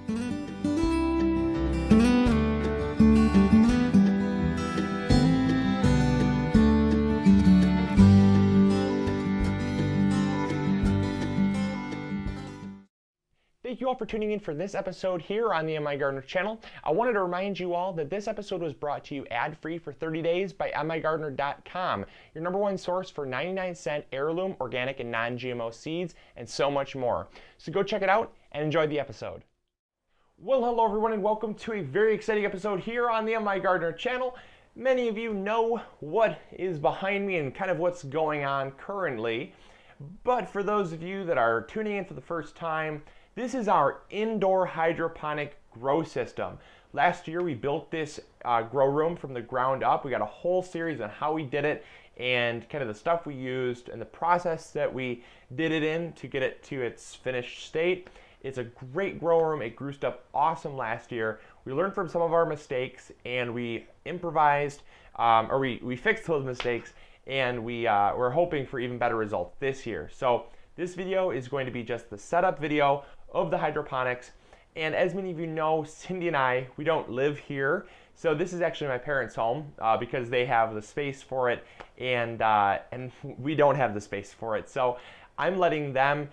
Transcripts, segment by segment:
Thank you all for tuning in for this episode here on the MIgardener channel. I wanted to remind you all that this episode was brought to you ad-free for 30 days by MIgardener.com, your #1 source for 99-cent heirloom, organic, and non-GMO seeds, and so much more. So go check it out and enjoy the episode. Well, hello everyone, and welcome to a very exciting episode here on the MIgardener channel. Many of you know what is behind me and kind of what's going on currently, but for those of you that are tuning in for the first time, this is our indoor hydroponic grow system. Last year we built this grow room from the ground up. We got a whole series on how we did it and kind of the stuff we used and the process that we did it in to get it to its finished state. It's a great grow room. It grew stuff awesome last year. We learned from some of our mistakes and we improvised, or we fixed those mistakes, and we're hoping for even better results this year. So this video is going to be just the setup video of the hydroponics. And as many of you know, Cindy and I, we don't live here. So this is actually my parents' home because they have the space for it, and we don't have the space for it. So I'm letting them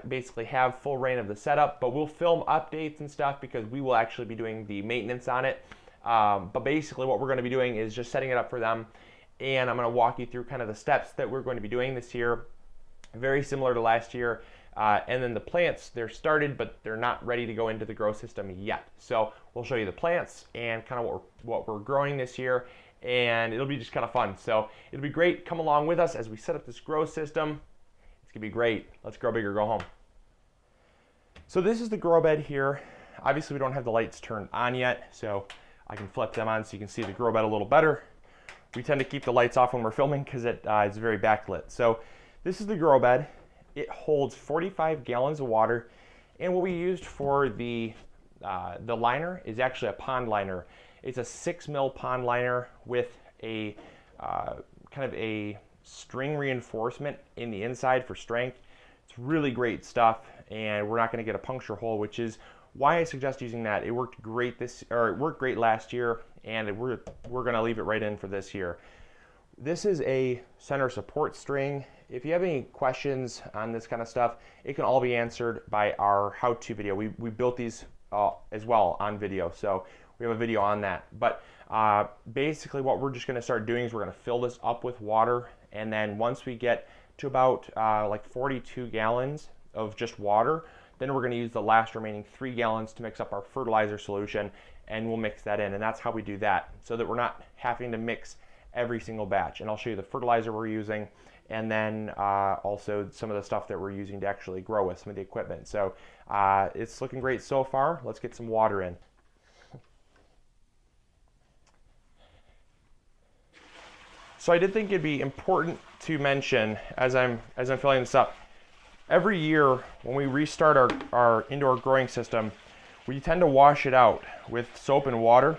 basically have full reign of the setup, but we'll film updates and stuff because we will actually be doing the maintenance on it. But basically what we're going to be doing is just setting it up for them, and I'm going to walk you through kind of the steps that we're going to be doing this year. Very similar to last year. And then the plants, they're started, but they're not ready to go into the grow system yet. So we'll show you the plants and kind of what we're growing this year, and it'll be just kind of fun. So it'll be great. Come along with us as we set up this grow system. It's gonna be great. Let's grow big or go home. So this is the grow bed here. Obviously we don't have the lights turned on yet, so I can flip them on so you can see the grow bed a little better. We tend to keep the lights off when we're filming because it's very backlit. So this is the grow bed. It holds 45 gallons of water, and what we used for the liner is actually a pond liner. It's a 6 mil pond liner with a kind of a string reinforcement in the inside for strength. It's really great stuff, and we're not going to get a puncture hole, which is why I suggest using that. It worked great it worked great last year, and we're going to leave it right in for this year. This is a center support string. If you have any questions on this kind of stuff, it can all be answered by our how-to video. We built these as well on video, so we have a video on that. But basically what we're just going to start doing is we're going to fill this up with water, and then once we get to about like 42 gallons of just water, then we're going to use the last remaining 3 gallons to mix up our fertilizer solution, and we'll mix that in. And that's how we do that, so that we're not having to mix every single batch. And I'll show you the fertilizer we're using, and then also some of the stuff that we're using to actually grow with, some of the equipment. So it's looking great so far. Let's get some water in. So I did think it'd be important to mention as I'm filling this up, every year when we restart our indoor growing system, we tend to wash it out with soap and water,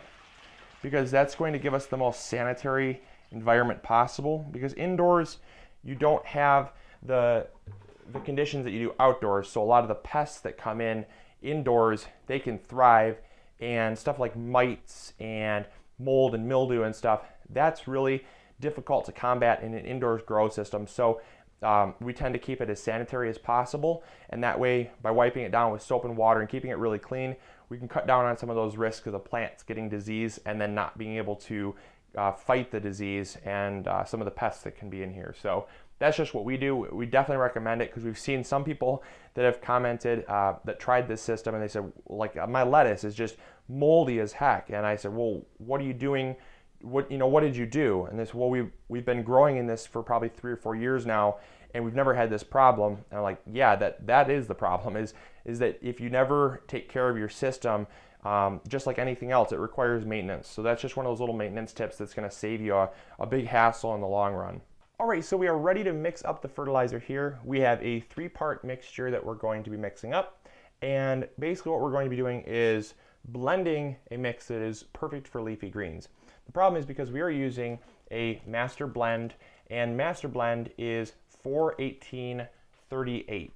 because that's going to give us the most sanitary environment possible. Because indoors, you don't have the conditions that you do outdoors. So a lot of the pests that come in indoors, they can thrive, and stuff like mites and mold and mildew and stuff, that's really difficult to combat in an indoors grow system. So we tend to keep it as sanitary as possible, and that way, by wiping it down with soap and water and keeping it really clean, we can cut down on some of those risks of the plants getting disease and then not being able to fight the disease and some of the pests that can be in here. So that's just what we do. We definitely recommend it, because we've seen some people that have commented that tried this system, and they said, like, my lettuce is just moldy as heck. And I said, well, what are you doing? What did you do? And they said, well, we've been growing in this for probably 3 or 4 years now, and we've never had this problem. And I'm like, yeah, that is the problem, is that if you never take care of your system, just like anything else, it requires maintenance. So that's just one of those little maintenance tips that's going to save you a big hassle in the long run. All right, so we are ready to mix up the fertilizer here. We have a 3-part mixture that we're going to be mixing up. And basically what we're going to be doing is blending a mix that is perfect for leafy greens. The problem is because we are using a master blend, and master blend is 4-18-38.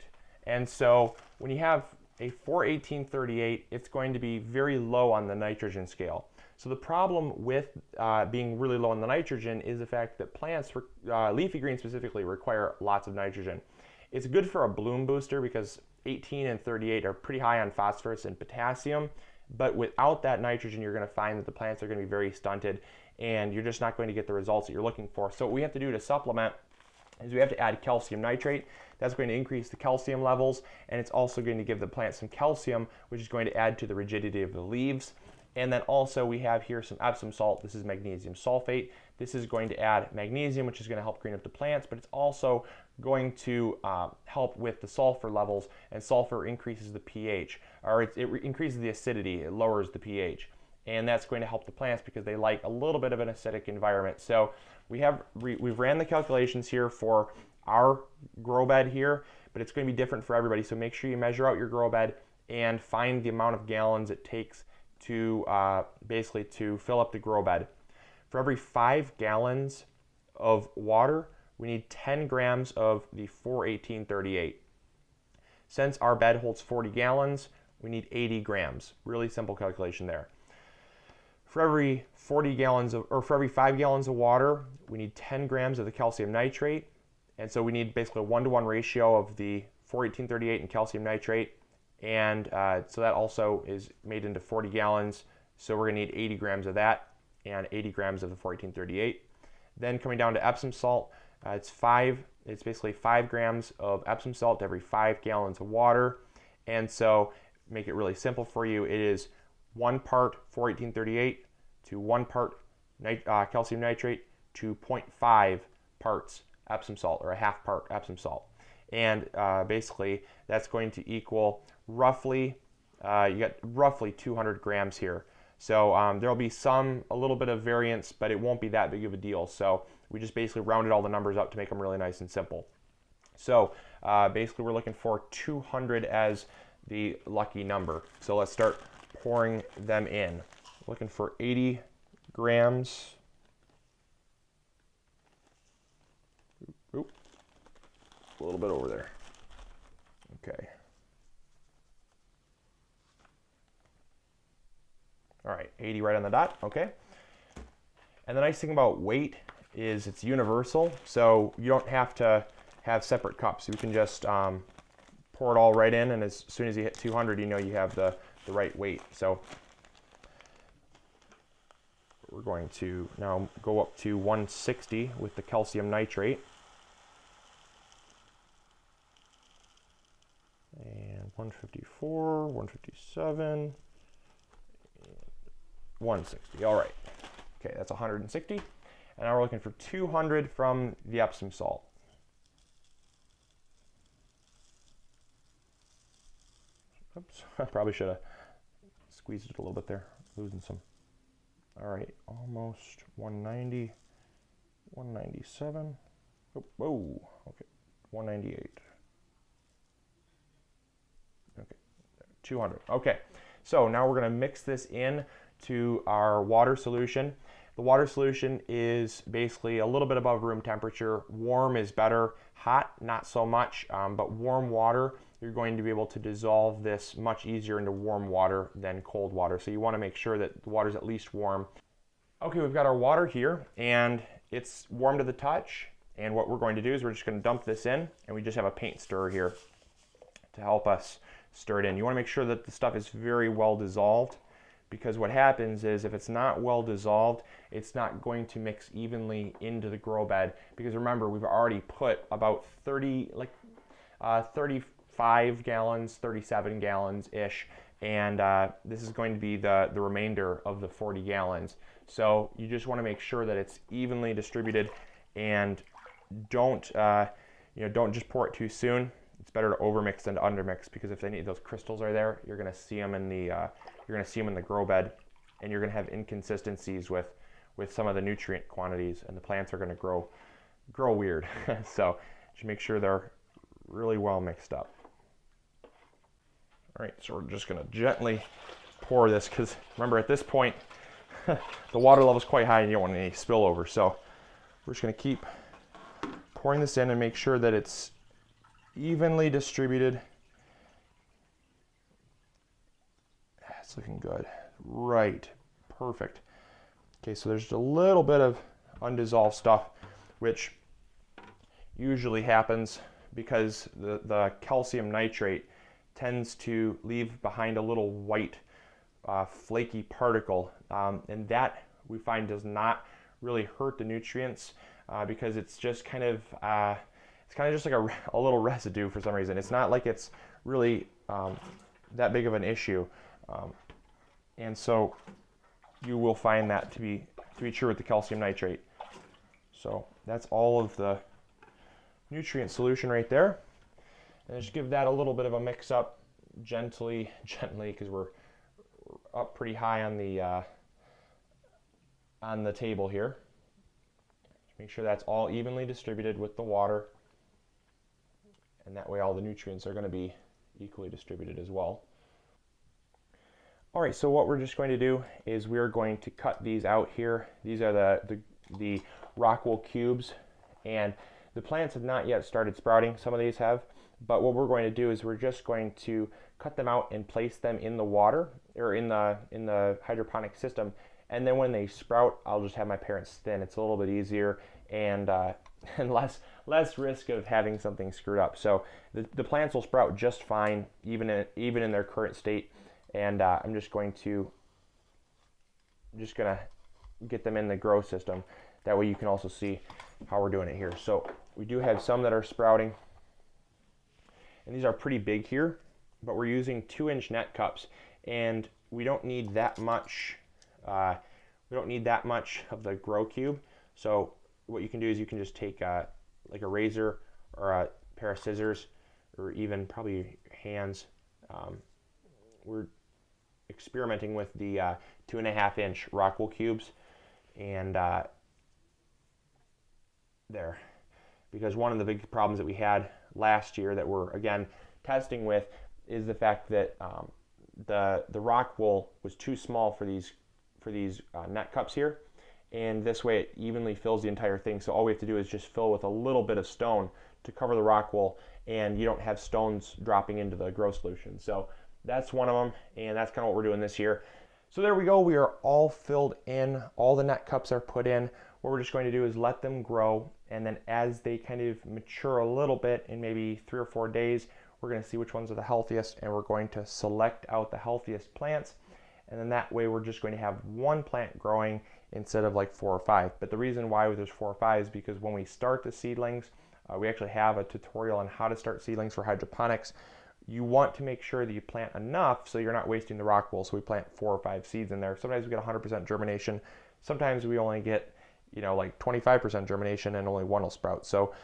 And so when you have a 4-18-38, it's going to be very low on the nitrogen scale. So the problem with being really low on the nitrogen is the fact that plants, leafy greens specifically, require lots of nitrogen. It's good for a bloom booster because 18 and 38 are pretty high on phosphorus and potassium, but without that nitrogen, you're going to find that the plants are going to be very stunted and you're just not going to get the results that you're looking for. So what we have to do to supplement is we have to add calcium nitrate. That's going to increase the calcium levels, and it's also going to give the plant some calcium, which is going to add to the rigidity of the leaves. And then also we have here some Epsom salt. This is magnesium sulfate. This is going to add magnesium, which is going to help green up the plants, but it's also going to help with the sulfur levels, and sulfur increases the pH, or it increases the acidity, it lowers the pH. And that's going to help the plants because they like a little bit of an acidic environment. So we've ran the calculations here for our grow bed here, but it's going to be different for everybody. So make sure you measure out your grow bed and find the amount of gallons it takes to basically to fill up the grow bed. For every 5 gallons of water, we need 10 grams of the 4-18-38. Since our bed holds 40 gallons, we need 80 grams. Really simple calculation there. For every 40 gallons of, or for every 5 gallons of water, we need 10 grams of the calcium nitrate. And so we need basically a 1-to-1 ratio of the 4-18-38 and calcium nitrate. And so that also is made into 40 gallons. So we're gonna need 80 grams of that and 80 grams of the 4-18-38. Then coming down to Epsom salt, it's basically 5 grams of Epsom salt to every 5 gallons of water. And so make it really simple for you. It is 1 part 4-18-38 to 1 part calcium nitrate to 0.5 parts Epsom salt, or a half part Epsom salt. And basically that's going to equal roughly, you got roughly 200 grams here. So there'll be a little bit of variance, but it won't be that big of a deal. So we just basically rounded all the numbers up to make them really nice and simple. So basically we're looking for 200 as the lucky number. So let's start pouring them in. Looking for 80 grams. Oop, a little bit over there. Okay. All right, 80 right on the dot, okay. And the nice thing about weight is it's universal, so you don't have to have separate cups. You can just pour it all right in, and as soon as you hit 200, you know you have the right weight. So we're going to now go up to 160 with the calcium nitrate. And 154, 157, 160. All right. Okay, that's 160. And now we're looking for 200 from the Epsom salt. Oops, I probably should have squeezed it a little bit there, losing some. All right, almost 190, 197. Oh, whoa, okay, 198. Okay, 200. Okay, so now we're going to mix this in to our water solution. The water solution is basically a little bit above room temperature. Warm is better, hot not so much, but warm water, you're going to be able to dissolve this much easier into warm water than cold water. So you want to make sure that the water is at least warm. Okay, we've got our water here and it's warm to the touch. And what we're going to do is we're just going to dump this in, and we just have a paint stirrer here to help us stir it in. You want to make sure that the stuff is very well dissolved, because what happens is if it's not well dissolved, it's not going to mix evenly into the grow bed, because remember, we've already put about 35 gallons, 37 gallons ish, and this is going to be the remainder of the 40 gallons. So you just want to make sure that it's evenly distributed, and don't just pour it too soon. It's better to overmix than to undermix, because if any of those crystals are there, you're going to see them in the grow bed, and you're going to have inconsistencies with some of the nutrient quantities, and the plants are going to grow weird. So just make sure they're really well mixed up. All right, so we're just going to gently pour this, because remember, at this point the water level is quite high and you don't want any spillover. So we're just going to keep pouring this in and make sure that it's evenly distributed That's looking good. Right, perfect. Okay, so there's a little bit of undissolved stuff, which usually happens because the calcium nitrate tends to leave behind a little white flaky particle, and that we find does not really hurt the nutrients because it's just kind of just like a little residue for some reason. It's not like it's really that big of an issue, and so you will find that to be true with the calcium nitrate. So that's all of the nutrient solution right there, and just give that a little bit of a mix up gently, because we're up pretty high on the table here. Make sure that's all evenly distributed with the water, and that way all the nutrients are going to be equally distributed as well. All right, so what we're just going to do is we're going to cut these out here. These are the rockwool cubes, and the plants have not yet started sprouting. Some of these have, but what we're going to do is we're just going to cut them out and place them in the water or in the hydroponic system, and then when they sprout, I'll just have my parents thin. It's a little bit easier and less risk of having something screwed up. So the plants will sprout just fine, even in their current state. And I'm just gonna get them in the grow system. That way you can also see how we're doing it here. So we do have some that are sprouting, and these are pretty big here, but we're using 2-inch net cups, and we don't need that much. We don't need that much of the grow cube. So what you can do is you can just take like a razor or a pair of scissors, or even probably hands. We're experimenting with the 2.5-inch rockwool cubes, and there, because one of the big problems that we had last year that we're again testing with is the fact that the rockwool was too small for these net cups here, and this way it evenly fills the entire thing. So all we have to do is just fill with a little bit of stone to cover the rockwool, and you don't have stones dropping into the grow solution. So that's one of them, and that's kind of what we're doing this year. So there we go. We are all filled in. All the net cups are put in. What we're just going to do is let them grow, and then as they kind of mature a little bit in maybe 3 or 4 days, we're going to see which ones are the healthiest, and we're going to select out the healthiest plants. And then that way we're just going to have one plant growing instead of like 4 or 5. But the reason why there's 4 or 5 is because when we start the seedlings, we actually have a tutorial on how to start seedlings for hydroponics. You want to make sure that you plant enough so you're not wasting the rockwool. So we plant 4 or 5 seeds in there. Sometimes we get 100% germination. Sometimes we only get, like 25% germination and only one will sprout. So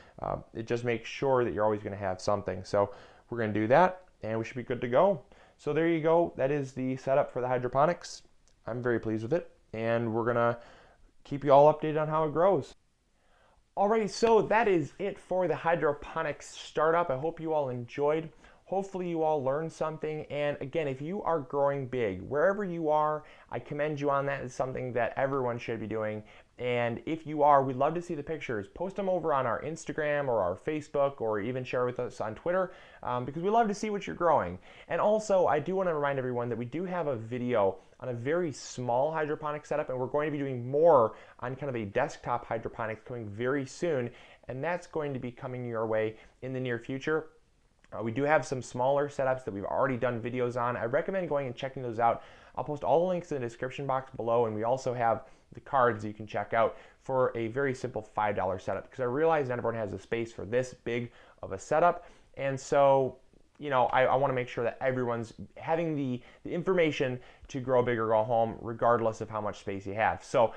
it just makes sure that you're always going to have something. So we're going to do that, and we should be good to go. So there you go. That is the setup for the hydroponics. I'm very pleased with it, and we're going to keep you all updated on how it grows. Alrighty, so that is it for the hydroponics startup. I hope you all enjoyed. Hopefully you all learned something, and again, if you are growing big, wherever you are, I commend you on that. It's something that everyone should be doing, and if you are, we'd love to see the pictures. Post them over on our Instagram or our Facebook, or even share with us on Twitter, because we love to see what you're growing. And also, I do want to remind everyone that we do have a video on a very small hydroponic setup, and we're going to be doing more on kind of a desktop hydroponics coming very soon, and that's going to be coming your way in the near future. We do have some smaller setups that we've already done videos on. I recommend going and checking those out. I'll post all the links in the description box below, and we also have the cards that you can check out for a very simple $5 setup, because I realize not everyone has the space for this big of a setup, and so I want to make sure that everyone's having the information to grow big or go home, regardless of how much space you have. So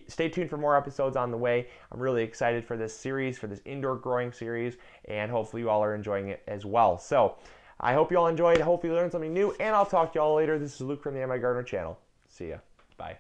stay tuned for more episodes on the way. I'm really excited for this series, for this indoor growing series, and hopefully you all are enjoying it as well. So I hope you all enjoyed. Hopefully you learned something new, and I'll talk to you all later. This is Luke from the MIgardener channel. See ya. Bye.